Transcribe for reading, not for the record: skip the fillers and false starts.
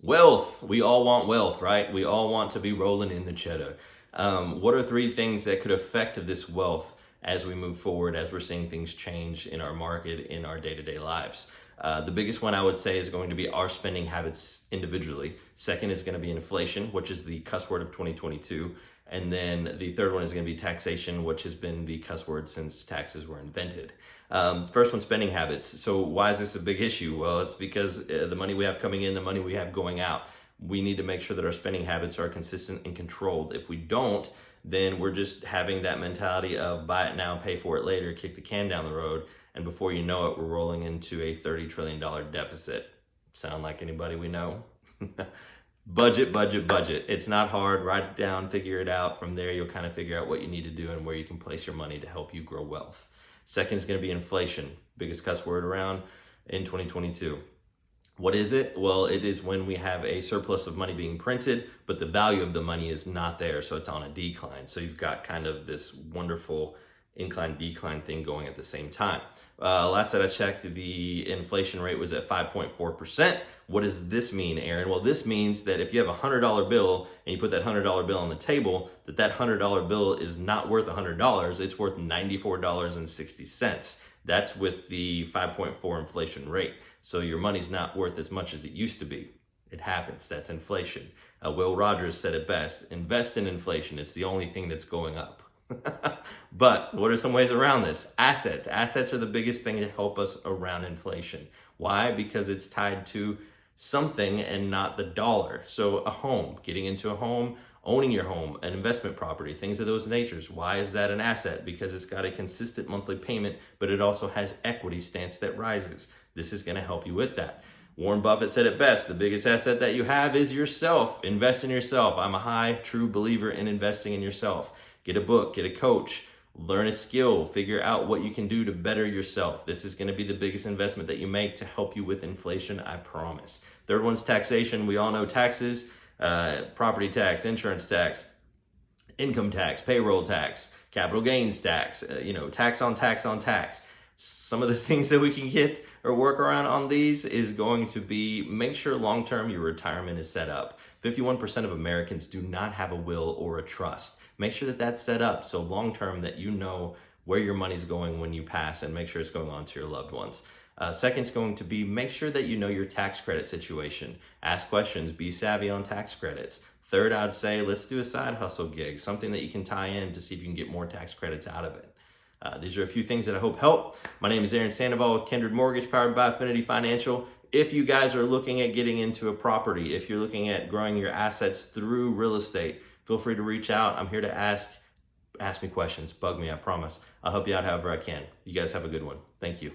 Wealth. We all want wealth, right? We all want to be rolling in the cheddar. What are three things that could affect this wealth as we move forward, as we're seeing things change in our market, in our day-to-day lives? The biggest one I would say is going to be our spending habits individually. Second is going to be inflation, which is the cuss word of 2022. And then the third one is going to be taxation, which has been the cuss word since taxes were invented. First one, spending habits. So why is this a big issue? Well, it's because the money we have coming in, the money we have going out, we need to make sure that our spending habits are consistent and controlled. If we don't, then we're just having that mentality of buy it now, pay for it later, kick the can down the road. And before you know it, we're rolling into a $30 trillion deficit. Sound like anybody we know? Budget, budget, budget. It's not hard. Write it down, figure it out. From there, you'll kind of figure out what you need to do and where you can place your money to help you grow wealth. Second is going to be inflation, biggest cuss word around in 2022. What is it? Well, it is when we have a surplus of money being printed, but the value of the money is not there, so it's on a decline. So you've got kind of this wonderful incline decline thing going at the same time. Last that I checked, the inflation rate was at 5.4%. What does this mean, Aaron? Well, this means that if you have a $100 bill and you put that $100 bill on the table, that $100 bill is not worth $100, it's worth $94.60. That's with the 5.4 inflation rate. So your money's not worth as much as it used to be. It happens, that's inflation. Will Rogers said it best, invest in inflation, it's the only thing that's going up. But what are some ways around this? Assets. Assets are the biggest thing to help us around inflation. Why? Because it's tied to something and not the dollar. So a home, getting into a home, owning your home, an investment property, things of those natures. Why is that an asset? Because it's got a consistent monthly payment, but it also has equity stance that rises. This is going to help you with that. Warren Buffett said it best, the biggest asset that you have is yourself. Invest in yourself. I'm a high, true believer in investing in yourself. Get a book, get a coach, learn a skill, figure out what you can do to better yourself. This is going to be the biggest investment that you make to help you with inflation, I promise. Third one's taxation. We all know taxes, property tax, insurance tax, income tax, payroll tax, capital gains tax, tax on tax on tax. Some of the things that we can get or work around on these is going to be make sure long-term your retirement is set up. 51% of Americans do not have a will or a trust. Make sure that that's set up so long-term that you know where your money's going when you pass and make sure it's going on to your loved ones. Second is going to be make sure that you know your tax credit situation. Ask questions, be savvy on tax credits. Third, I'd say let's do a side hustle gig, something that you can tie in to see if you can get more tax credits out of it. These are a few things that I hope help. My name is Aaron Sandoval with Kindred Mortgage, powered by Affinity Financial. If you guys are looking at getting into a property, if you're looking at growing your assets through real estate, feel free to reach out. I'm here to ask me questions, bug me, I promise. I'll help you out however I can. You guys have a good one. Thank you.